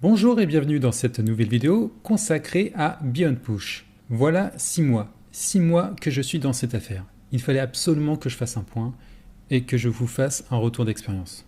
Bonjour et bienvenue dans cette nouvelle vidéo consacrée à Beyond Push. Voilà 6 mois. 6 mois que je suis dans cette affaire. Il fallait absolument que je fasse un point et que je vous fasse un retour d'expérience.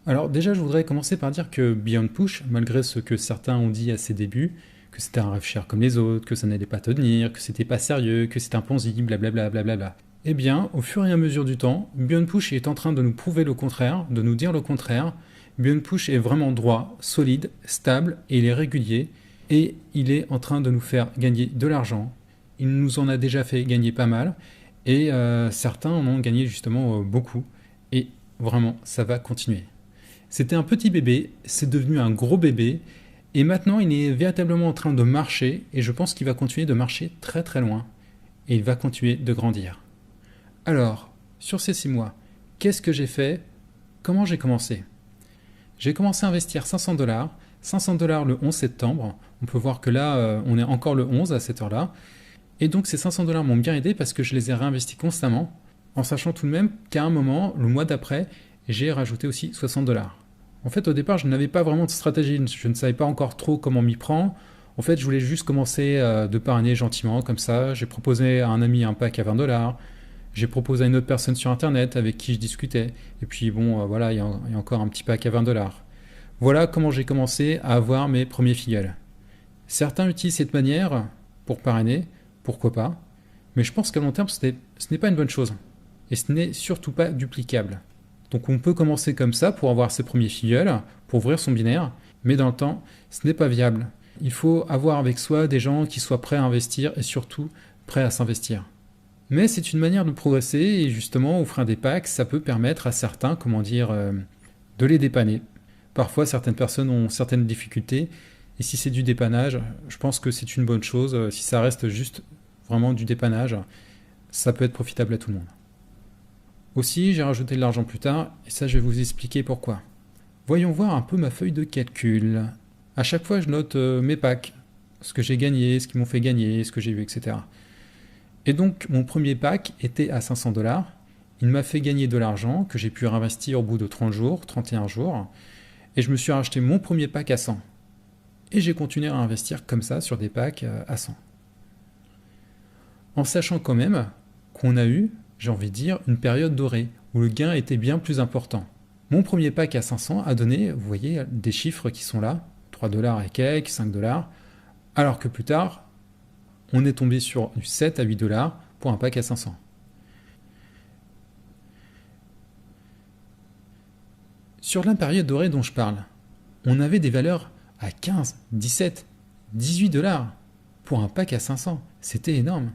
Alors déjà, je voudrais commencer par dire que Beyond Push, malgré ce que certains ont dit à ses débuts, que c'était un rêve cher comme les autres, que ça n'allait pas tenir, que c'était pas sérieux, que c'était un ponzi, blablabla, blablabla. Eh bien, au fur et à mesure du temps, Beyond Push est en train de nous prouver le contraire, de nous dire le contraire. Beyond Push est vraiment droit, solide, stable et il est régulier et il est en train de nous faire gagner de l'argent. Il nous en a déjà fait gagner pas mal et certains en ont gagné justement beaucoup et vraiment ça va continuer. C'était un petit bébé, c'est devenu un gros bébé et maintenant il est véritablement en train de marcher et je pense qu'il va continuer de marcher très très loin et il va continuer de grandir. Alors, sur ces 6 mois, qu'est-ce que j'ai fait? Comment j'ai commencé? J'ai commencé à investir 500 $, 500 $ le 11 septembre. On peut voir que là, on est encore le 11 à cette heure-là. Et donc ces 500 $ m'ont bien aidé parce que je les ai réinvestis constamment, en sachant tout de même qu'à un moment, le mois d'après, j'ai rajouté aussi 60 $. En fait, au départ, je n'avais pas vraiment de stratégie, je ne savais pas encore trop comment m'y prendre. En fait, je voulais juste commencer de parrainer gentiment, comme ça. J'ai proposé à un ami un pack à 20 $. J'ai proposé à une autre personne sur internet avec qui je discutais. Et puis bon, voilà, il y a encore un petit pack à 20 $. Voilà comment j'ai commencé à avoir mes premiers filleuls. Certains utilisent cette manière pour parrainer, pourquoi pas. Mais je pense qu'à long terme, ce n'est pas une bonne chose. Et ce n'est surtout pas duplicable. Donc on peut commencer comme ça pour avoir ses premiers filleuls, pour ouvrir son binaire. Mais dans le temps, ce n'est pas viable. Il faut avoir avec soi des gens qui soient prêts à investir et surtout prêts à s'investir. Mais c'est une manière de progresser et justement offrir des packs, ça peut permettre à certains, de les dépanner. Parfois certaines personnes ont certaines difficultés et si c'est du dépannage, je pense que c'est une bonne chose. Si ça reste juste vraiment du dépannage, ça peut être profitable à tout le monde. Aussi, j'ai rajouté de l'argent plus tard et ça je vais vous expliquer pourquoi. Voyons voir un peu ma feuille de calcul. À chaque fois je note mes packs, ce que j'ai gagné, ce qu'ils m'ont fait gagner, ce que j'ai eu, etc. Et donc, mon premier pack était à 500 $. Il m'a fait gagner de l'argent que j'ai pu réinvestir au bout de 30 jours, 31 jours. Et je me suis racheté mon premier pack à 100. Et j'ai continué à investir comme ça sur des packs à 100. En sachant quand même qu'on a eu, j'ai envie de dire, une période dorée où le gain était bien plus important. Mon premier pack à 500 a donné, vous voyez, des chiffres qui sont là, 3 $ et quelques, 5 $, alors que plus tard, on est tombé sur du 7 à 8 $ pour un pack à 500. Sur la période dorée dont je parle, on avait des valeurs à 15, 17, 18 $ pour un pack à 500. C'était énorme.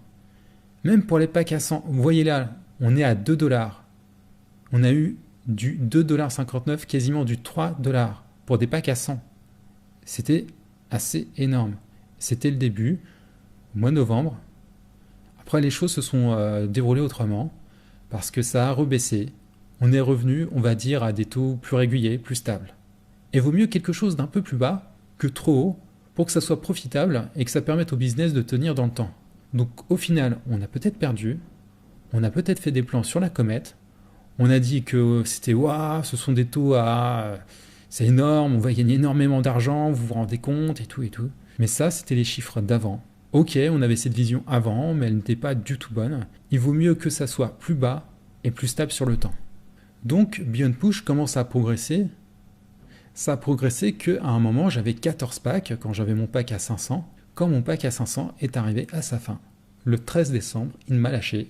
Même pour les packs à 100, vous voyez là, on est à 2 $. On a eu du 2,59 $, quasiment du 3 $ pour des packs à 100. C'était assez énorme. C'était le début. Au mois de novembre. Après, les choses se sont déroulées autrement parce que ça a rebaissé. On est revenu, on va dire, à des taux plus réguliers, plus stables. Et vaut mieux quelque chose d'un peu plus bas que trop haut pour que ça soit profitable et que ça permette au business de tenir dans le temps. Donc au final, on a peut-être perdu, on a peut-être fait des plans sur la comète, on a dit que c'était waouh, ce sont des taux à... c'est énorme, on va gagner énormément d'argent, vous vous rendez compte et tout et tout. Mais ça, c'était les chiffres d'avant. Ok, on avait cette vision avant, mais elle n'était pas du tout bonne. Il vaut mieux que ça soit plus bas et plus stable sur le temps. Donc, Beyond Push commence à progresser. Ça a progressé qu'à un moment, j'avais 14 packs quand j'avais mon pack à 500. Quand mon pack à 500 est arrivé à sa fin. Le 13 décembre, il m'a lâché.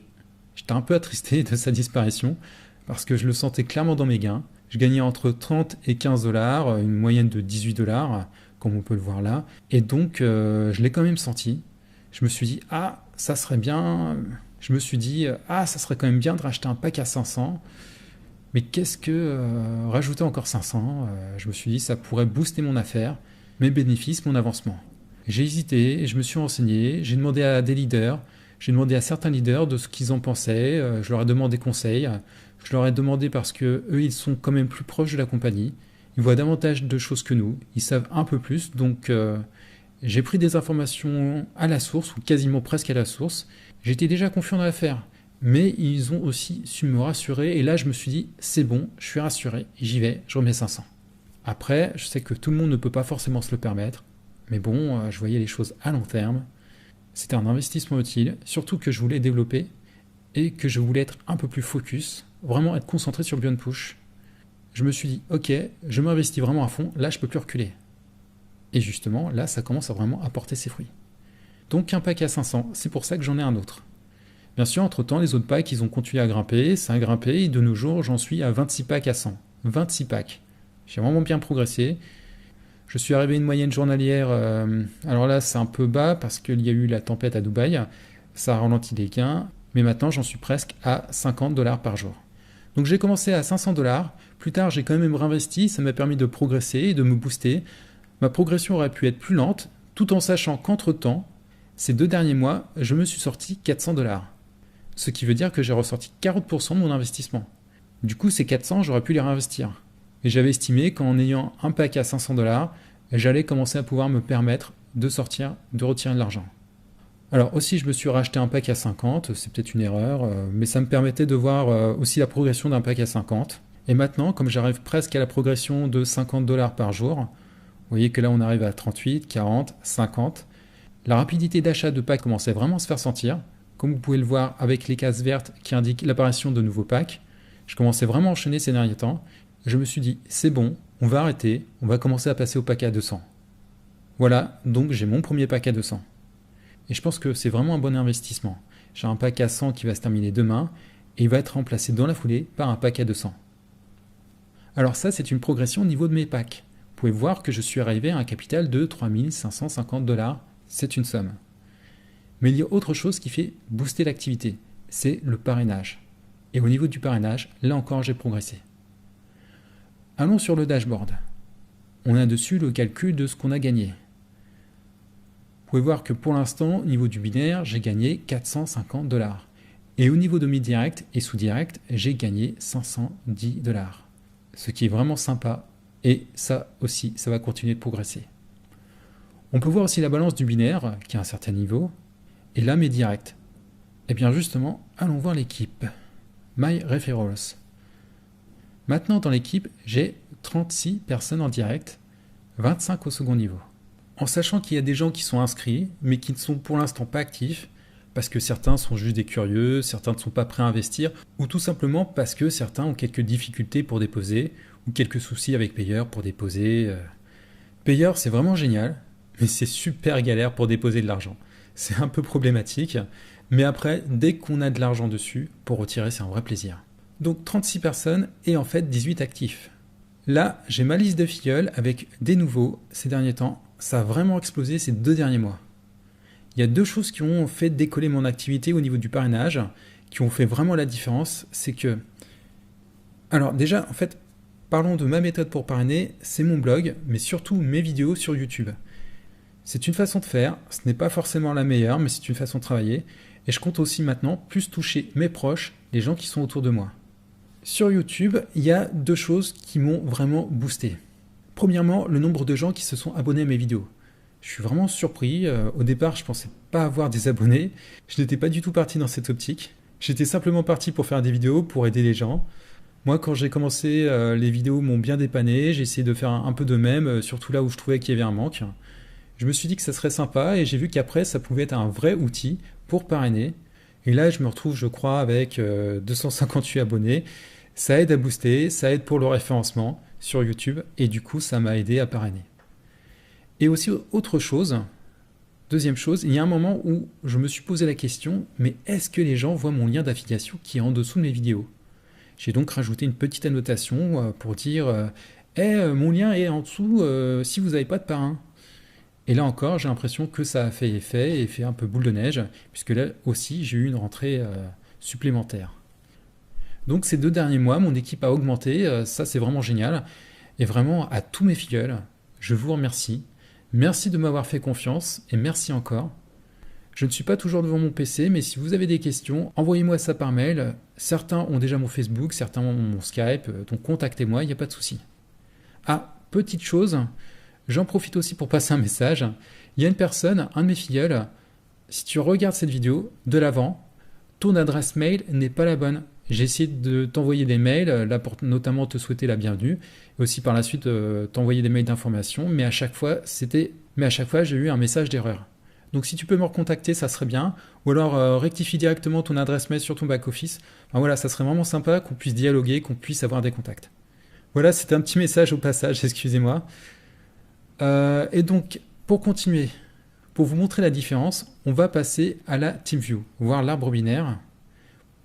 J'étais un peu attristé de sa disparition parce que je le sentais clairement dans mes gains. Je gagnais entre 30 et 15 $, une moyenne de 18 $, comme on peut le voir là. Et donc, je l'ai quand même senti. Je me suis dit, ah, ça serait bien. Je me suis dit, ah, ça serait quand même bien de racheter un pack à 500. Mais qu'est-ce que rajouter encore 500 je me suis dit, ça pourrait booster mon affaire, mes bénéfices, mon avancement. J'ai hésité et je me suis renseigné. J'ai demandé à des leaders. J'ai demandé à certains leaders de ce qu'ils en pensaient. Je leur ai demandé conseil. Je leur ai demandé parce que eux, ils sont quand même plus proches de la compagnie. Ils voient davantage de choses que nous. Ils savent un peu plus. Donc, j'ai pris des informations à la source, ou quasiment presque à la source. J'étais déjà confiant dans l'affaire. Mais ils ont aussi su me rassurer. Et là, je me suis dit, c'est bon, je suis rassuré. J'y vais, je remets 500. Après, je sais que tout le monde ne peut pas forcément se le permettre, mais bon, je voyais les choses à long terme. C'était un investissement utile, surtout que je voulais développer et que je voulais être un peu plus focus, vraiment être concentré sur Beyond Push. Je me suis dit, ok, je m'investis vraiment à fond, là je peux plus reculer. Et justement, là ça commence à vraiment apporter ses fruits. Donc un pack à 500, c'est pour ça que j'en ai un autre. Bien sûr, entre-temps, les autres packs, ils ont continué à grimper, ça a grimpé, et de nos jours, j'en suis à 26 packs à 100. 26 packs. J'ai vraiment bien progressé. Je suis arrivé à une moyenne journalière, alors là c'est un peu bas parce qu'il y a eu la tempête à Dubaï, ça a ralenti les gains, mais maintenant j'en suis presque à 50 $ par jour. Donc j'ai commencé à 500 $, plus tard j'ai quand même réinvesti, ça m'a permis de progresser et de me booster. Ma progression aurait pu être plus lente, tout en sachant qu'entre-temps, ces 2 derniers mois, je me suis sorti 400 $. Ce qui veut dire que j'ai ressorti 40% de mon investissement. Du coup ces 400, j'aurais pu les réinvestir. Et j'avais estimé qu'en ayant un pack à 500 $, j'allais commencer à pouvoir me permettre de sortir, de retirer de l'argent. Alors aussi, je me suis racheté un pack à 50, c'est peut-être une erreur, mais ça me permettait de voir aussi la progression d'un pack à 50. Et maintenant, comme j'arrive presque à la progression de 50 $ par jour, vous voyez que là on arrive à 38, 40, 50. La rapidité d'achat de packs commençait vraiment à se faire sentir, comme vous pouvez le voir avec les cases vertes qui indiquent l'apparition de nouveaux packs. Je commençais vraiment à enchaîner ces derniers temps. Je me suis dit, c'est bon, on va arrêter, on va commencer à passer au pack à 200. Voilà, donc j'ai mon premier pack à 200. Et je pense que c'est vraiment un bon investissement. J'ai un pack à 100 qui va se terminer demain, et il va être remplacé dans la foulée par un pack à 200. Alors ça, c'est une progression au niveau de mes packs. Vous pouvez voir que je suis arrivé à un capital de 3550 $, c'est une somme. Mais il y a autre chose qui fait booster l'activité, c'est le parrainage. Et au niveau du parrainage, là encore j'ai progressé. Allons sur le dashboard. On a dessus le calcul de ce qu'on a gagné. Vous pouvez voir que pour l'instant, au niveau du binaire, j'ai gagné 450 $. Et au niveau de mes directs et sous-directs, j'ai gagné 510 $. Ce qui est vraiment sympa. Et ça aussi, ça va continuer de progresser. On peut voir aussi la balance du binaire, qui a un certain niveau. Et là, mes directs. Et bien justement, allons voir l'équipe. My Referrals. Maintenant, dans l'équipe, j'ai 36 personnes en direct, 25 au second niveau. En sachant qu'il y a des gens qui sont inscrits, mais qui ne sont pour l'instant pas actifs, parce que certains sont juste des curieux, certains ne sont pas prêts à investir, ou tout simplement parce que certains ont quelques difficultés pour déposer, ou quelques soucis avec Payer pour déposer. Payer, c'est vraiment génial, mais c'est super galère pour déposer de l'argent. C'est un peu problématique, mais après, dès qu'on a de l'argent dessus, pour retirer, c'est un vrai plaisir. Donc 36 personnes et en fait 18 actifs. Là, j'ai ma liste de filleuls avec des nouveaux ces derniers temps. Ça a vraiment explosé ces 2 derniers mois. Il y a 2 choses qui ont fait décoller mon activité au niveau du parrainage, qui ont fait vraiment la différence. C'est que... Alors déjà, en fait, parlons de ma méthode pour parrainer. C'est mon blog, mais surtout mes vidéos sur YouTube. C'est une façon de faire. Ce n'est pas forcément la meilleure, mais c'est une façon de travailler. Et je compte aussi maintenant plus toucher mes proches, les gens qui sont autour de moi. Sur YouTube, il y a 2 choses qui m'ont vraiment boosté. Premièrement, le nombre de gens qui se sont abonnés à mes vidéos. Je suis vraiment surpris. Au départ, je ne pensais pas avoir des abonnés. Je n'étais pas du tout parti dans cette optique. J'étais simplement parti pour faire des vidéos, pour aider les gens. Moi, quand j'ai commencé, les vidéos m'ont bien dépanné. J'ai essayé de faire un peu de même, surtout là où je trouvais qu'il y avait un manque. Je me suis dit que ça serait sympa et j'ai vu qu'après, ça pouvait être un vrai outil pour parrainer. Et là, je me retrouve, je crois, avec 258 abonnés. Ça aide à booster, ça aide pour le référencement sur YouTube. Et du coup, ça m'a aidé à parrainer. Et aussi, autre chose, deuxième chose, il y a un moment où je me suis posé la question, mais est-ce que les gens voient mon lien d'affiliation qui est en dessous de mes vidéos? J'ai donc rajouté une petite annotation pour dire mon lien est en dessous si vous n'avez pas de parrain. Et là encore, j'ai l'impression que ça a fait effet et fait un peu boule de neige, puisque là aussi, j'ai eu une rentrée supplémentaire. Donc ces 2 derniers mois, mon équipe a augmenté, ça c'est vraiment génial. Et vraiment, à tous mes filleuls, je vous remercie. Merci de m'avoir fait confiance et merci encore. Je ne suis pas toujours devant mon PC, mais si vous avez des questions, envoyez-moi ça par mail. Certains ont déjà mon Facebook, certains ont mon Skype, donc contactez-moi, il n'y a pas de souci. Ah, petite chose, j'en profite aussi pour passer un message. Il y a une personne, un de mes filleuls, si tu regardes cette vidéo de l'avant, ton adresse mail n'est pas la bonne. J'ai essayé de t'envoyer des mails, là pour notamment te souhaiter la bienvenue, et aussi par la suite t'envoyer des mails d'information, mais à chaque fois j'ai eu un message d'erreur. Donc si tu peux me recontacter, ça serait bien, ou alors rectifie directement ton adresse mail sur ton back-office. Enfin, voilà, ça serait vraiment sympa qu'on puisse dialoguer, qu'on puisse avoir des contacts. Voilà, c'était un petit message au passage, excusez-moi. Et donc, pour continuer, pour vous montrer la différence, on va passer à la TeamView, voir l'arbre binaire,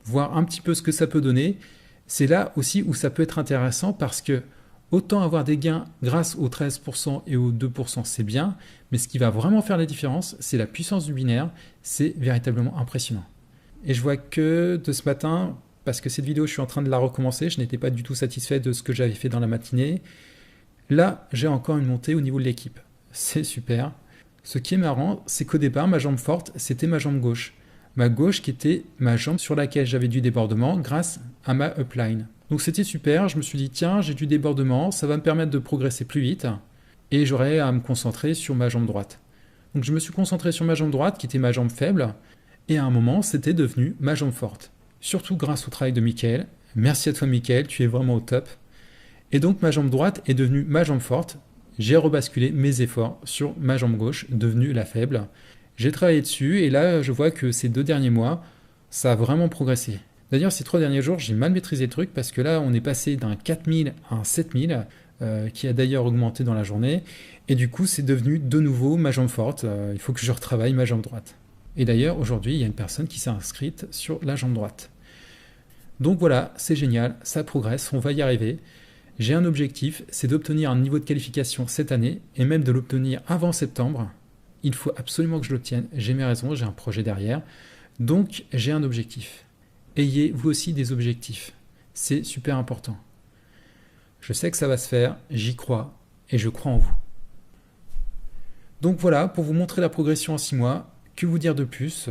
voir un petit peu ce que ça peut donner. C'est là aussi où ça peut être intéressant parce que autant avoir des gains grâce aux 13% et aux 2%, c'est bien, mais ce qui va vraiment faire la différence, c'est la puissance du binaire, c'est véritablement impressionnant. Et je vois que de ce matin, parce que cette vidéo, je suis en train de la recommencer, je n'étais pas du tout satisfait de ce que j'avais fait dans la matinée. Là, j'ai encore une montée au niveau de l'équipe. C'est super. Ce qui est marrant, c'est qu'au départ, ma jambe forte, c'était ma jambe gauche. Ma gauche qui était ma jambe sur laquelle j'avais du débordement grâce à ma upline. Donc c'était super, je me suis dit tiens, j'ai du débordement, ça va me permettre de progresser plus vite et j'aurai à me concentrer sur ma jambe droite. Donc je me suis concentré sur ma jambe droite qui était ma jambe faible et à un moment c'était devenu ma jambe forte. Surtout grâce au travail de Mickaël. Merci à toi Mickaël, tu es vraiment au top. Et donc ma jambe droite est devenue ma jambe forte. J'ai rebasculé mes efforts sur ma jambe gauche, devenue la faible. J'ai travaillé dessus et là je vois que ces 2 derniers mois, ça a vraiment progressé. D'ailleurs ces 3 derniers jours, j'ai mal maîtrisé le truc parce que là on est passé d'un 4000 à un 7000 qui a d'ailleurs augmenté dans la journée. Et du coup c'est devenu de nouveau ma jambe forte. Il faut que je retravaille ma jambe droite. Et d'ailleurs aujourd'hui il y a une personne qui s'est inscrite sur la jambe droite. Donc voilà, c'est génial, ça progresse, on va y arriver. J'ai un objectif, c'est d'obtenir un niveau de qualification cette année et même de l'obtenir avant septembre. Il faut absolument que je l'obtienne. J'ai mes raisons, j'ai un projet derrière. Donc, j'ai un objectif. Ayez vous aussi des objectifs. C'est super important. Je sais que ça va se faire, j'y crois et je crois en vous. Donc voilà, pour vous montrer la progression en 6 mois, que vous dire de plus?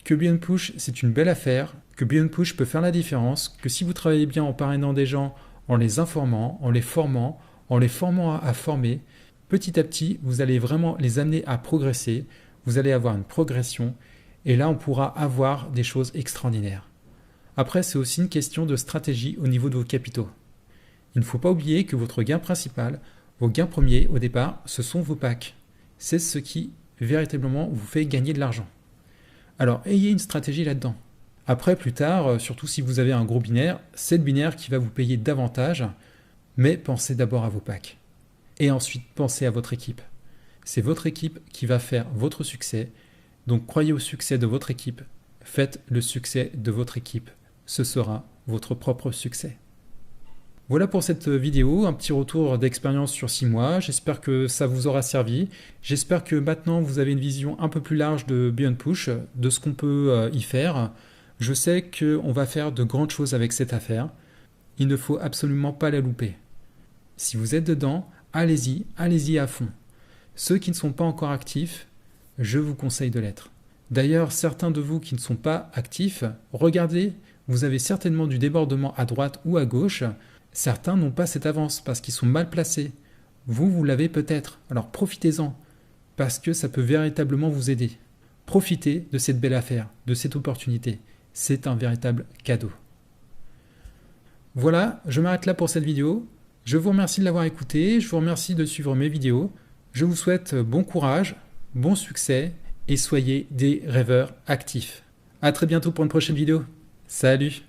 Que Beyond Push, c'est une belle affaire, que Beyond Push peut faire la différence, que si vous travaillez bien en parrainant des gens, en les informant, en les formant à former, petit à petit, vous allez vraiment les amener à progresser, vous allez avoir une progression, et là, on pourra avoir des choses extraordinaires. Après, c'est aussi une question de stratégie au niveau de vos capitaux. Il ne faut pas oublier que votre gain principal, vos gains premiers au départ, ce sont vos packs. C'est ce qui, véritablement, vous fait gagner de l'argent. Alors, ayez une stratégie là-dedans. Après, plus tard, surtout si vous avez un gros binaire, c'est le binaire qui va vous payer davantage, mais pensez d'abord à vos packs. Et ensuite, pensez à votre équipe. C'est votre équipe qui va faire votre succès. Donc, croyez au succès de votre équipe. Faites le succès de votre équipe. Ce sera votre propre succès. Voilà pour cette vidéo, un petit retour d'expérience sur 6 mois. J'espère que ça vous aura servi. J'espère que maintenant, vous avez une vision un peu plus large de Beyond Push, de ce qu'on peut y faire. Je sais qu'on va faire de grandes choses avec cette affaire. Il ne faut absolument pas la louper. Si vous êtes dedans, allez-y à fond. Ceux qui ne sont pas encore actifs, je vous conseille de l'être. D'ailleurs, certains de vous qui ne sont pas actifs, regardez, vous avez certainement du débordement à droite ou à gauche. Certains n'ont pas cette avance parce qu'ils sont mal placés. Vous l'avez peut-être. Alors profitez-en, parce que ça peut véritablement vous aider. Profitez de cette belle affaire, de cette opportunité. C'est un véritable cadeau. Voilà, je m'arrête là pour cette vidéo. Je vous remercie de l'avoir écouté, je vous remercie de suivre mes vidéos. Je vous souhaite bon courage, bon succès et soyez des rêveurs actifs. À très bientôt pour une prochaine vidéo. Salut!